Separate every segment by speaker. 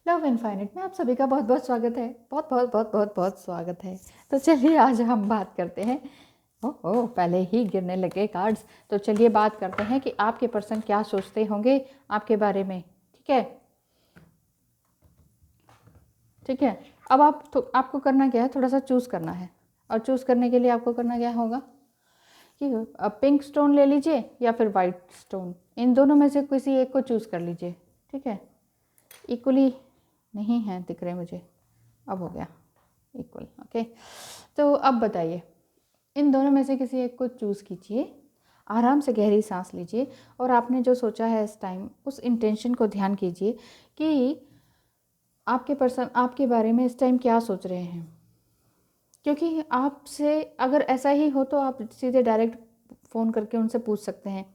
Speaker 1: Love infinite में आप सभी का बहुत बहुत स्वागत है। बहुत बहुत बहुत बहुत बहुत स्वागत है। तो चलिए आज हम बात करते हैं। ओह पहले ही गिरने लगे कार्ड्स। तो चलिए बात करते हैं कि आपके पर्सन क्या सोचते होंगे आपके बारे में। ठीक है, ठीक है। अब आपको करना क्या है, थोड़ा सा चूज़ करना है। और चूज़ करने के लिए आपको करना क्या होगा कि पिंक स्टोन ले लीजिए या फिर वाइट स्टोन, इन दोनों में से किसी एक को चूज़ कर लीजिए। ठीक है, इक्वली नहीं है दिख रहे मुझे, अब हो गया इक्वल। ओके, तो अब बताइए, इन दोनों में से किसी एक को चूज़ कीजिए, आराम से गहरी सांस लीजिए और आपने जो सोचा है इस टाइम उस इंटेंशन को ध्यान कीजिए कि आपके पर्सन आपके बारे में इस टाइम क्या सोच रहे हैं। क्योंकि आपसे अगर ऐसा ही हो तो आप सीधे डायरेक्ट फ़ोन करके उनसे पूछ सकते हैं,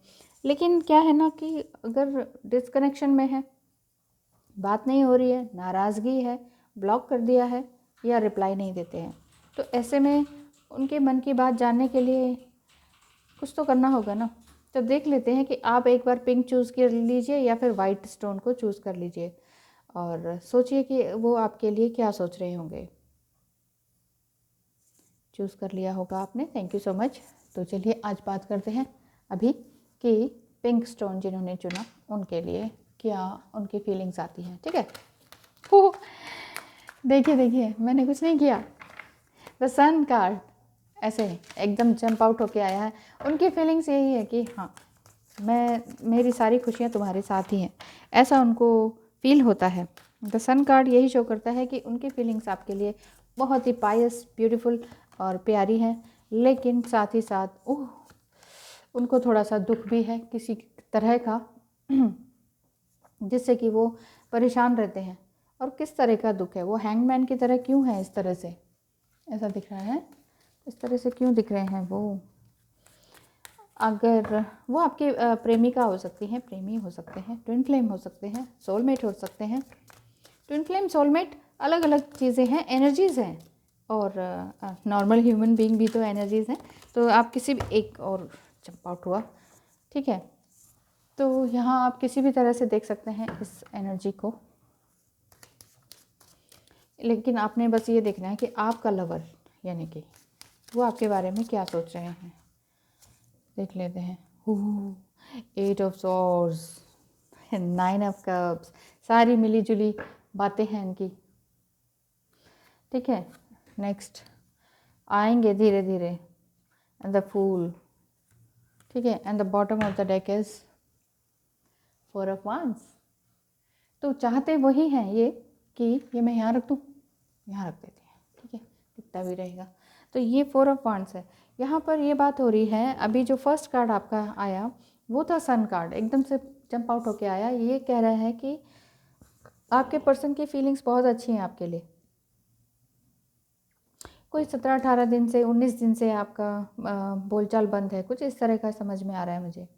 Speaker 1: लेकिन क्या है ना कि अगर डिस्कनेक्शन में है, बात नहीं हो रही है, नाराज़गी है, ब्लॉक कर दिया है या रिप्लाई नहीं देते हैं, तो ऐसे में उनके मन की बात जानने के लिए कुछ तो करना होगा ना। तो देख लेते हैं कि आप एक बार पिंक चूज़ कर लीजिए या फिर वाइट स्टोन को चूज़ कर लीजिए और सोचिए कि वो आपके लिए क्या सोच रहे होंगे। चूज़ कर लिया होगा आपने, थैंक यू सो मच। तो चलिए आज बात करते हैं अभी कि पिंक स्टोन जिन्होंने चुना उनके लिए क्या उनकी फीलिंग्स आती हैं। ठीक है, हो देखिए देखिए मैंने कुछ नहीं किया, द सन कार्ड ऐसे एकदम जंप आउट होके आया है। उनकी फीलिंग्स यही है कि हाँ, मेरी सारी खुशियाँ तुम्हारे साथ ही हैं, ऐसा उनको फील होता है। द सन कार्ड यही शो करता है कि उनकी फीलिंग्स आपके लिए बहुत ही पायस, ब्यूटीफुल और प्यारी है, लेकिन साथ ही साथ उनको थोड़ा सा दुख भी है किसी तरह का जिससे कि वो परेशान रहते हैं। और किस तरह का दुख है, वो हैंगमैन की तरह क्यों है, इस तरह से ऐसा दिख रहा है, इस तरह से क्यों दिख रहे हैं वो। अगर वो आपकी प्रेमिका हो सकती हैं, प्रेमी हो सकते हैं, ट्विन फ्लेम हो सकते हैं, सोलमेट हो सकते हैं। ट्विन फ्लेम, सोलमेट अलग अलग चीज़ें हैं, एनर्जीज़ हैं, और नॉर्मल ह्यूमन बीइंग भी तो एनर्जीज़ हैं। तो आप किसी भी एक और जंप आउट हुआ, ठीक है। तो यहाँ आप किसी भी तरह से देख सकते हैं इस एनर्जी को, लेकिन आपने बस ये देखना है कि आपका लवर यानी कि वो आपके बारे में क्या सोच रहे हैं। देख लेते हैं। 8 ऑफ सॉर्ड्स, 9 ऑफ कप्स, सारी मिली जुली बातें हैं इनकी। ठीक है, नेक्स्ट आएंगे धीरे धीरे, एंड द फूल। ठीक है, and the bottom of the deck is 4 of wands. तो चाहते वही हैं ये कि ये मैं यहाँ रख दूँ, यहाँ रख देती हैं, ठीक है, कितना भी रहेगा। तो ये 4 ऑफ वांड्स है। यहाँ पर ये बात हो रही है, अभी जो फर्स्ट कार्ड आपका आया वो था सन कार्ड, एकदम से जंप आउट होके आया। ये कह रहा है कि आपके पर्सन की फीलिंग्स बहुत अच्छी हैं आपके लिए। कोई 17-18 दिन से, 19 दिन से आपका बोलचाल बंद है, कुछ इस तरह का समझ में आ रहा है मुझे।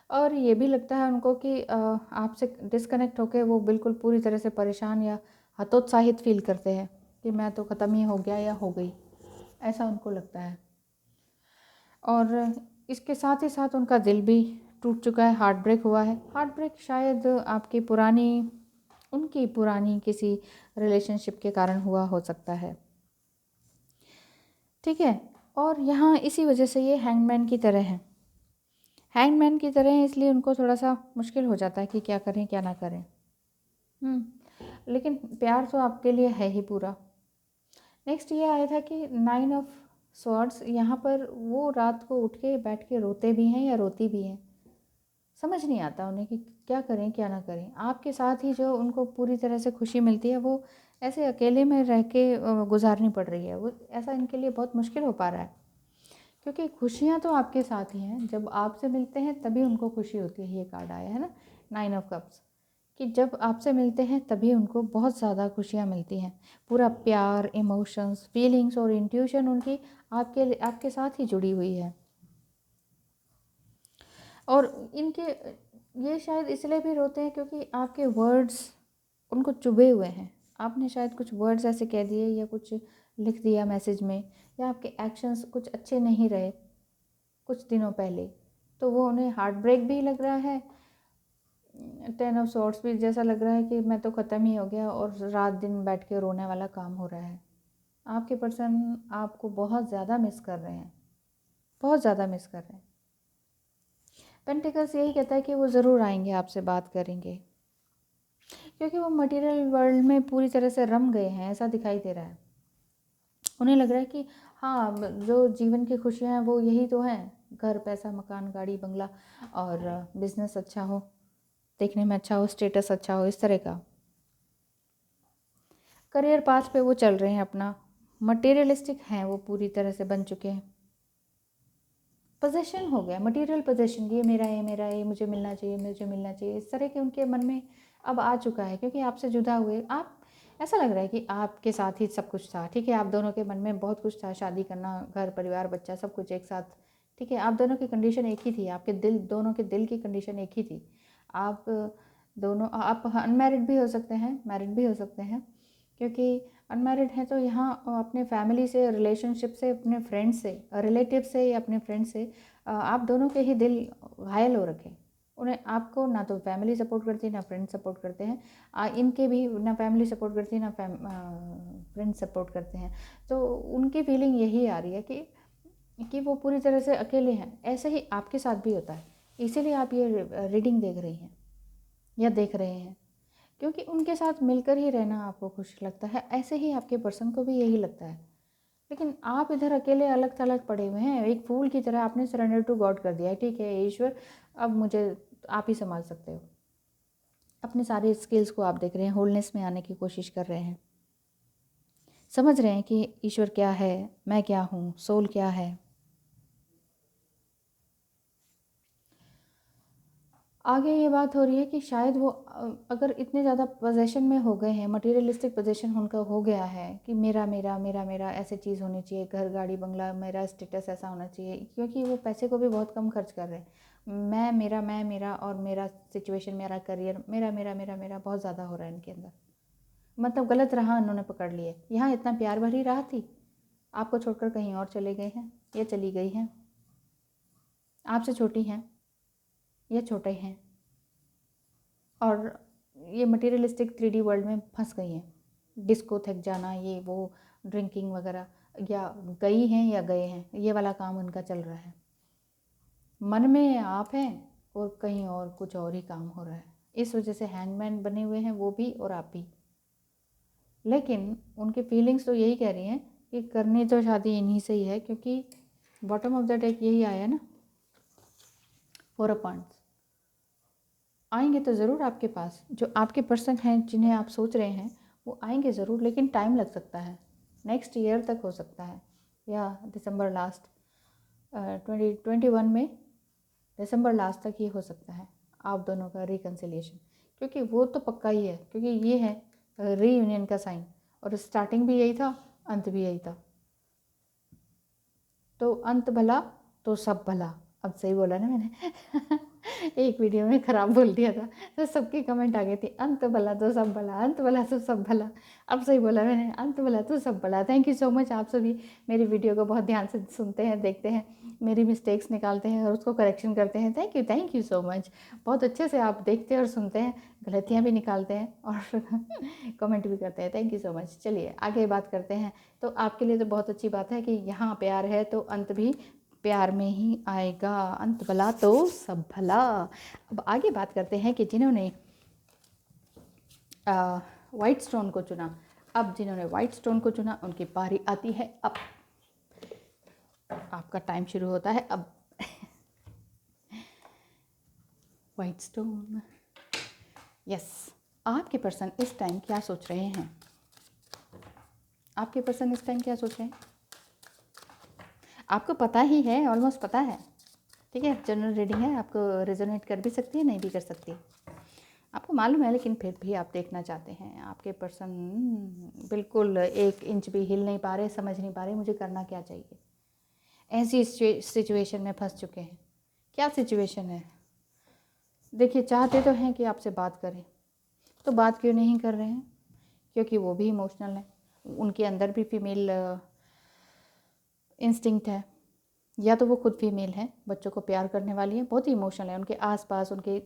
Speaker 1: और ये भी लगता है उनको कि आपसे डिस्कनेक्ट होकर वो बिल्कुल पूरी तरह से परेशान या हतोत्साहित फील करते हैं कि मैं तो ख़त्म ही हो गया या हो गई, ऐसा उनको लगता है। और इसके साथ ही साथ उनका दिल भी टूट चुका है, हार्ट ब्रेक हुआ है। हार्ट ब्रेक शायद उनकी पुरानी किसी रिलेशनशिप के कारण हुआ हो सकता है। ठीक है, और यहाँ इसी वजह से ये हैंगमैन की तरह है। हैंगमैन की तरह है इसलिए उनको थोड़ा सा मुश्किल हो जाता है कि क्या करें क्या ना करें। लेकिन प्यार तो आपके लिए है ही पूरा। नेक्स्ट ये आया था कि 9 ऑफ स्वॉर्ड्स, यहाँ पर वो रात को उठ के बैठ के रोते भी हैं या रोती भी हैं, समझ नहीं आता उन्हें कि क्या करें क्या ना करें। आपके साथ ही जो उनको पूरी तरह से खुशी मिलती है वो ऐसे अकेले में रह के गुजारनी पड़ रही है, वो ऐसा इनके लिए बहुत मुश्किल हो पा रहा है। क्योंकि खुशियाँ तो आपके साथ ही हैं, जब आपसे मिलते हैं तभी उनको खुशी होती है। ये कार्ड आया है ना, 9 ऑफ कप्स, कि जब आपसे मिलते हैं तभी उनको बहुत ज़्यादा खुशियाँ मिलती हैं। पूरा प्यार, इमोशंस, फीलिंग्स और इंट्यूशन उनकी आपके साथ ही जुड़ी हुई है। और इनके ये शायद इसलिए भी रोते हैं क्योंकि आपके वर्ड्स उनको चुभे हुए हैं। आपने शायद कुछ वर्ड्स ऐसे कह दिए या कुछ लिख दिया मैसेज में, या आपके एक्शंस कुछ अच्छे नहीं रहे कुछ दिनों पहले, तो वो उन्हें हार्ट ब्रेक भी लग रहा है। 10 ऑफ सॉर्ड्स भी जैसा लग रहा है कि मैं तो ख़त्म ही हो गया और रात दिन बैठ के रोने वाला काम हो रहा है। आपके पर्सन आपको बहुत ज़्यादा मिस कर रहे हैं, बहुत ज़्यादा मिस कर रहे हैं। पेंटिकल्स यही कहता है कि वो ज़रूर आएंगे, आपसे बात करेंगे, क्योंकि वो मटेरियल वर्ल्ड में पूरी तरह से रम गए हैं, ऐसा दिखाई दे रहा है। उन्हें लग रहा है कि हाँ, जो जीवन की खुशियाँ हैं वो यही तो हैं, घर, पैसा, मकान, गाड़ी, बंगला और बिजनेस अच्छा हो, देखने में अच्छा हो, स्टेटस अच्छा हो, इस तरह का। करियर पाथ पे वो चल रहे हैं अपना, मटेरियलिस्टिक हैं वो, पूरी तरह से बन चुके हैं। पोजेशन हो गया, मटेरियल पोजेशन, ये मेरा है, मेरा है, मुझे मिलना चाहिए, मुझे मिलना चाहिए, इस तरह के उनके मन में अब आ चुका है। क्योंकि आपसे जुदा हुए आप, ऐसा लग रहा है कि आपके साथ ही सब कुछ था। ठीक है, आप दोनों के मन में बहुत कुछ था, शादी करना, घर परिवार बच्चा सब कुछ एक साथ। ठीक है, आप दोनों की कंडीशन एक ही थी, आपके दिल, दोनों के दिल की कंडीशन एक ही थी। आप दोनों, आप अनमैरिड भी हो सकते हैं, मैरिड भी हो सकते हैं। क्योंकि अनमैरिड हैं तो यहाँ अपने फैमिली से, रिलेशनशिप से, अपने फ्रेंड से, रिलेटिव से या अपने फ्रेंड से आप दोनों के ही दिल घायल हो रखे। उन्हें, आपको ना तो फैमिली सपोर्ट करती, ना फ्रेंड सपोर्ट करते हैं। इनके भी ना फैमिली सपोर्ट करती, ना फ्रेंड सपोर्ट करते हैं। तो उनकी फीलिंग यही आ रही है कि वो पूरी तरह से अकेले हैं। ऐसे ही आपके साथ भी होता है, इसीलिए आप ये रीडिंग देख रही हैं या देख रहे हैं, क्योंकि उनके साथ मिलकर ही रहना आपको खुश लगता है। ऐसे ही आपके पर्सन को भी यही लगता है। लेकिन आप इधर अकेले अलग थलग पड़े हुए हैं, एक फूल की तरह आपने सरेंडर टू गॉड कर दिया है। ठीक है ईश्वर, अब मुझे आप ही संभाल सकते हो। अपने सारे स्किल्स को आप देख रहे हैं, होलनेस में आने की कोशिश कर रहे हैं, समझ रहे हैं कि ईश्वर क्या है, मैं क्या हूँ, सोल क्या है। आगे ये बात हो रही है कि शायद वो अगर इतने ज़्यादा पोजेशन में हो गए हैं, मटेरियलिस्टिक पोजेशन उनका हो गया है कि मेरा मेरा मेरा मेरा ऐसे चीज़ होनी चाहिए, घर, गाड़ी, बंगला, मेरा स्टेटस ऐसा होना चाहिए। क्योंकि वो पैसे को भी बहुत कम खर्च कर रहे हैं। मैं मेरा और मेरा सिचुएशन, मेरा करियर, मेरा मेरा मेरा मेरा बहुत ज़्यादा हो रहा है इनके अंदर। मतलब गलत राह उन्होंने पकड़ ली है। यहाँ इतना प्यार भरी राह थी, आपको छोड़कर कहीं और चले गए हैं या चली गई हैं। आपसे छोटी हैं या छोटे हैं, और ये मटेरियलिस्टिक 3D वर्ल्ड में फंस गई हैं। डिस्को थक जाना, ये वो, ड्रिंकिंग वगैरह, या गई हैं या गए हैं, ये वाला काम उनका चल रहा है। मन में आप हैं और कहीं और कुछ और ही काम हो रहा है। इस वजह से हैंगमैन बने हुए हैं वो भी और आप भी। लेकिन उनकी फीलिंग्स तो यही कह रही हैं कि करनी तो शादी इन्हीं से ही है, क्योंकि बॉटम ऑफ द डेक यही आया ना, 4 ऑफ वांड्स। आएंगे तो ज़रूर आपके पास, जो आपके पर्सन हैं जिन्हें आप सोच रहे हैं वो आएंगे ज़रूर, लेकिन टाइम लग सकता है, नेक्स्ट ईयर तक हो सकता है, या दिसंबर लास्ट 2021 में, दिसंबर लास्ट तक ही हो सकता है आप दोनों का रिकन्सिलिएशन। क्योंकि वो तो पक्का ही है, क्योंकि ये है रीयूनियन का साइन, और स्टार्टिंग भी यही था, अंत भी यही था। तो अंत भला तो सब भला, अब सही बोला ना मैंने एक वीडियो में ख़राब बोल दिया था तो सबके कमेंट आ गए थे, अंत भला तो सब भला, अंत भला तो सब भला। अब सही बोला मैंने, अंत भला तो सब भला। Thank you so much. आप सभी मेरी वीडियो को बहुत ध्यान से सुनते हैं, देखते हैं, मेरी मिस्टेक्स निकालते हैं और उसको करेक्शन करते हैं। Thank you so much. बहुत अच्छे से आप देखते और सुनते हैं, गलतियाँ भी निकालते हैं और कमेंट भी करते हैं। Thank you so much. चलिए आगे बात करते हैं। तो आपके लिए तो बहुत अच्छी बात है कि यहाँ प्यार है तो अंत भी प्यार में ही आएगा, अंत भला तो सब भला। अब आगे बात करते हैं कि जिन्होंने वाइट स्टोन को चुना, अब जिन्होंने वाइट स्टोन को चुना उनकी बारी आती है। अब आपका टाइम शुरू होता है। अब वाइट स्टोन, यस। आपके पर्सन इस टाइम क्या सोच रहे हैं? आपके पर्सन इस टाइम क्या सोच रहे हैं? आपको पता ही है, ऑलमोस्ट पता है। ठीक है, जनरल रीडिंग है, आपको रेजोनेट कर भी सकती है, नहीं भी कर सकती, आपको मालूम है, लेकिन फिर भी आप देखना चाहते हैं। आपके पर्सन बिल्कुल 1 इंच भी हिल नहीं पा रहे, समझ नहीं पा रहे मुझे करना क्या चाहिए। ऐसी सिचुएशन में फंस चुके हैं। क्या सिचुएशन है? देखिए, चाहते तो हैं कि आपसे बात करें, तो बात क्यों नहीं कर रहे हैं? क्योंकि वो भी इमोशनल है, उनके अंदर भी फीमेल इंस्टिंक्ट है, या तो वो खुद फीमेल है, बच्चों को प्यार करने वाली है, बहुत ही इमोशनल है, उनके आसपास, उनके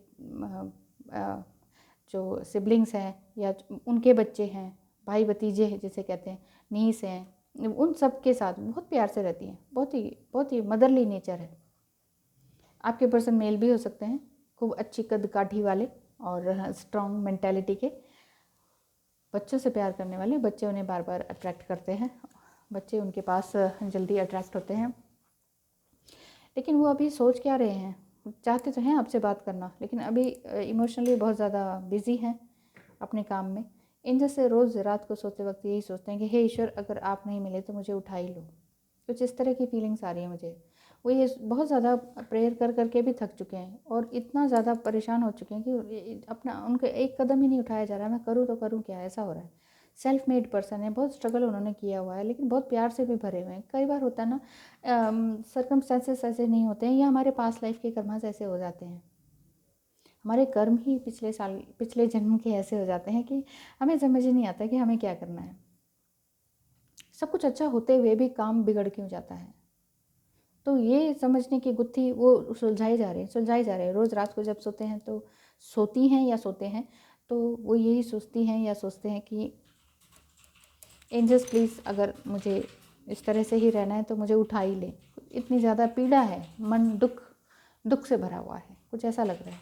Speaker 1: जो सिबलिंग्स हैं या उनके बच्चे हैं, भाई भतीजे हैं जिसे कहते हैं, नीस हैं, उन सब के साथ बहुत प्यार से रहती हैं। बहुत ही मदरली नेचर है। आपके पर्सन मेल भी हो सकते हैं, खूब अच्छी कद काठी वाले और स्ट्रॉन्ग मेंटालिटी के, बच्चों से प्यार करने वाले। बच्चे उन्हें बार बार अट्रैक्ट करते हैं, बच्चे उनके पास जल्दी अट्रैक्ट होते हैं। लेकिन वो अभी सोच क्या रहे हैं, चाहते तो हैं आपसे बात करना, लेकिन अभी इमोशनली बहुत ज़्यादा बिजी हैं अपने काम में। इन जैसे रोज़ रात को सोते वक्त यही सोचते हैं कि हे ईश्वर, अगर आप नहीं मिले तो मुझे उठा ही लो। कुछ इस तरह की फीलिंग्स आ रही है मुझे। वो ये बहुत ज़्यादा प्रेयर कर करके भी थक चुके हैं और इतना ज़्यादा परेशान हो चुके हैं कि अपना उनका एक कदम ही नहीं उठाया जा रहा है। मैं करूँ तो करूँ क्या, ऐसा हो रहा है। सेल्फ मेड पर्सन है, बहुत स्ट्रगल उन्होंने किया हुआ है, लेकिन बहुत प्यार से भी भरे हुए हैं। कई बार होता है ना, सर्कमस्टेंसेस ऐसे नहीं होते हैं या हमारे पास लाइफ के कर्मास ऐसे हो जाते हैं, हमारे कर्म ही पिछले जन्म के ऐसे हो जाते हैं कि हमें समझ ही नहीं आता कि हमें क्या करना है। सब कुछ अच्छा होते हुए भी काम बिगड़ क्यों जाता है। तो ये समझने की गुत्थी वो सुलझाई जा रही है। रोज़ रात को जब सोते हैं तो सोती हैं या सोते हैं तो वो यही सोचती हैं या सोचते हैं कि एंजल्स प्लीज़, अगर मुझे इस तरह से ही रहना है तो मुझे उठा ही ले। इतनी ज़्यादा पीड़ा है, मन दुख से भरा हुआ है, कुछ ऐसा लग रहा है।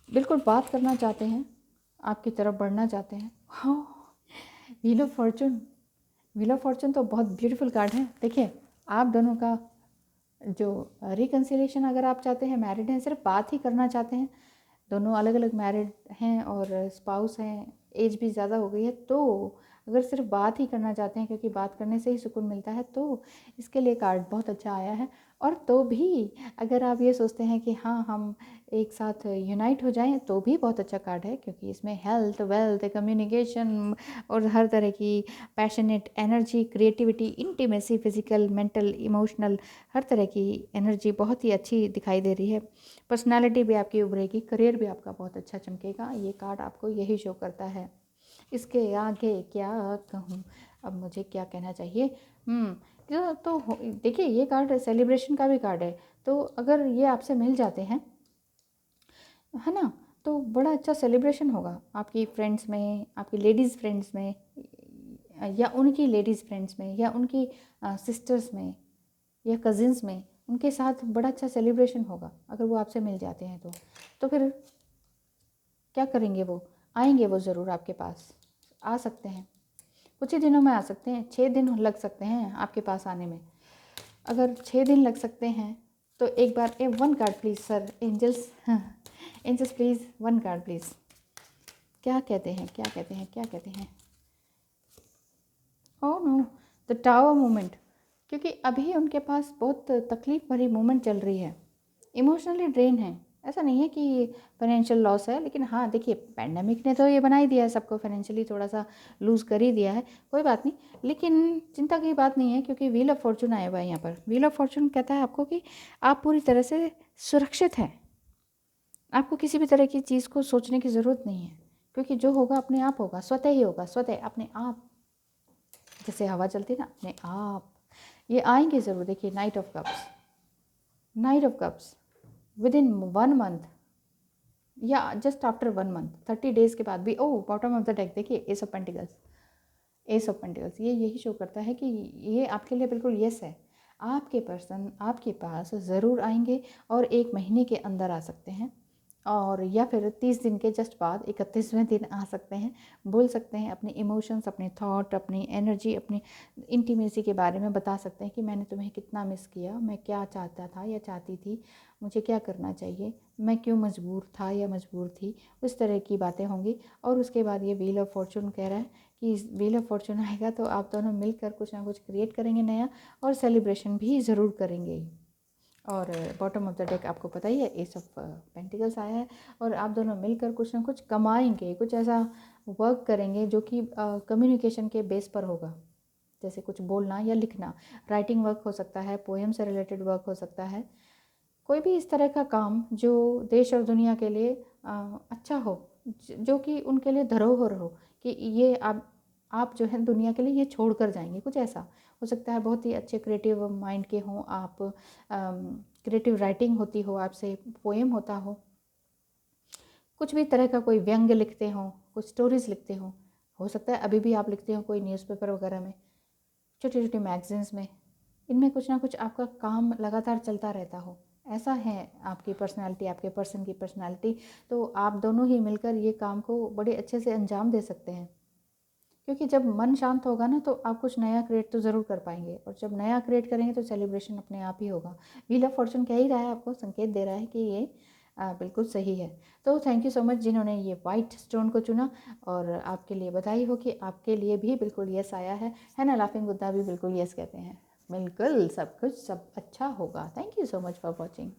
Speaker 1: बिल्कुल बात करना चाहते हैं, आपकी तरफ बढ़ना चाहते हैं। हाँ, व्हील ऑफ फॉर्चून तो बहुत ब्यूटीफुल कार्ड है। देखिए, आप दोनों का जो रिकन्सिलिएशन अगर आप चाहते हैं, मैरिड हैं, सिर्फ बात ही करना चाहते हैं, दोनों अलग अलग मैरिड हैं और स्पाउस हैं, एज भी ज़्यादा हो गई है, तो अगर सिर्फ बात ही करना चाहते हैं क्योंकि बात करने से ही सुकून मिलता है, तो इसके लिए कार्ड बहुत अच्छा आया है। और तो भी अगर आप ये सोचते हैं कि हाँ, हम एक साथ यूनाइट हो जाएं, तो भी बहुत अच्छा कार्ड है, क्योंकि इसमें हेल्थ, वेल्थ, कम्युनिकेशन और हर तरह की passionate energy, creativity, intimacy, physical, mental, emotional, हर तरह की एनर्जी बहुत ही अच्छी दिखाई दे रही है। पर्सनालिटी भी आपकी उभरेगी, करियर भी आपका बहुत अच्छा चमकेगा। ये कार्ड आपको यही शो करता है। इसके आगे क्या कहूँ, अब मुझे क्या कहना चाहिए। तो देखिए, ये कार्ड सेलिब्रेशन का भी कार्ड है, तो अगर ये आपसे मिल जाते हैं, है ना, तो बड़ा अच्छा सेलिब्रेशन होगा आपकी फ्रेंड्स में, आपकी लेडीज़ फ्रेंड्स में, या उनकी लेडीज़ फ्रेंड्स में, या उनकी सिस्टर्स में, या कज़िन्स में, उनके साथ बड़ा अच्छा सेलिब्रेशन होगा अगर वो आपसे मिल जाते हैं तो फिर क्या करेंगे, वो आएंगे, वो ज़रूर आपके पास आ सकते हैं। कुछ ही दिनों में आ सकते हैं, 6 दिन लग सकते हैं आपके पास आने में। अगर 6 दिन लग सकते हैं तो एक बार 1 card please sir, angels, angels please 1 card please. क्या कहते हैं। Oh no, the tower moment, क्योंकि अभी उनके पास बहुत तकलीफ़ भरी मोमेंट चल रही है, इमोशनली ड्रेन है। ऐसा नहीं है कि फाइनेंशियल लॉस है, लेकिन हाँ देखिए, पैंडेमिक ने तो ये बना ही दिया है सबको, फाइनेंशियली थोड़ा सा लूज़ कर ही दिया है, कोई बात नहीं। लेकिन चिंता की बात नहीं है, क्योंकि व्हील ऑफ फॉर्चून आया हुआ है यहाँ पर। व्हील ऑफ फॉर्चून कहता है आपको कि आप पूरी तरह से सुरक्षित हैं, आपको किसी भी तरह की चीज़ को सोचने की ज़रूरत नहीं है, क्योंकि जो होगा अपने आप होगा, स्वतः ही होगा, स्वतः अपने आप, जैसे हवा चलती है ना, अपने आप ये आएंगे ज़रूर। देखिए, night of cups with in 1 month या जस्ट आफ्टर 1 मंथ, 30 डेज़ के बाद भी। ओह, बॉटम ऑफ द डेक देखिए, एस ऑफ पेंटिकल्स, ये यही शो करता है कि ये आपके लिए बिल्कुल यस है। आपके पर्सन आपके पास ज़रूर आएंगे और 1 महीने के अंदर आ सकते हैं, और या फिर 30 दिन के जस्ट बाद 31वें दिन आ सकते हैं। बोल सकते हैं अपने इमोशंस, अपने थॉट, अपनी एनर्जी, अपनी इंटीमेसी के बारे में बता सकते हैं कि मैंने तुम्हें कितना मिस किया, मैं क्या चाहता था या चाहती थी, मुझे क्या करना चाहिए, मैं क्यों मजबूर था या मजबूर थी, उस तरह की बातें होंगी। और उसके बाद ये व्हील ऑफ फॉर्चून कह रहा है कि व्हील ऑफ फॉर्चून आएगा तो आप दोनों मिलकर कुछ ना कुछ क्रिएट करेंगे नया, और सेलिब्रेशन भी ज़रूर करेंगे। और बॉटम ऑफ द डेक आपको पता ही है, एस ऑफ पेंटिकल्स आया है, और आप दोनों मिलकर कुछ ना कुछ कमाएंगे, कुछ ऐसा वर्क करेंगे जो कि कम्युनिकेशन के बेस पर होगा, जैसे कुछ बोलना या लिखना, राइटिंग वर्क हो सकता है, पोएम से रिलेटेड वर्क हो सकता है, कोई भी इस तरह का काम जो देश और दुनिया के लिए अच्छा हो, जो कि उनके लिए धरोहर हो, कि ये आप जो है दुनिया के लिए ये छोड़ कर जाएंगे, कुछ ऐसा हो सकता है। बहुत ही अच्छे क्रिएटिव माइंड के हों आप, क्रिएटिव राइटिंग होती हो आपसे, पोएम होता हो, कुछ भी तरह का कोई व्यंग्य लिखते हो, कुछ स्टोरीज़ लिखते हो सकता है अभी भी आप लिखते हो कोई न्यूज़पेपर वगैरह में, छोटी छोटी मैगजीन्स में, इनमें कुछ ना कुछ आपका काम लगातार चलता रहता हो, ऐसा है आपकी पर्सनालिटी, आपके पर्सन की पर्सनालिटी। तो आप दोनों ही मिलकर ये काम को बड़े अच्छे से अंजाम दे सकते हैं, क्योंकि जब मन शांत होगा ना तो आप कुछ नया क्रिएट तो ज़रूर कर पाएंगे, और जब नया क्रिएट करेंगे तो सेलिब्रेशन अपने आप ही होगा। व्हील ऑफ फॉर्चून कह ही रहा है, आपको संकेत दे रहा है कि ये बिल्कुल सही है। तो थैंक यू सो मच जिन्होंने ये वाइट स्टोन को चुना, और आपके लिए बधाई हो कि आपके लिए भी बिल्कुल यस आया है ना। लाफिंग बुद्धा भी बिल्कुल यस कहते हैं, बिल्कुल सब कुछ सब अच्छा होगा। Thank you so much for watching.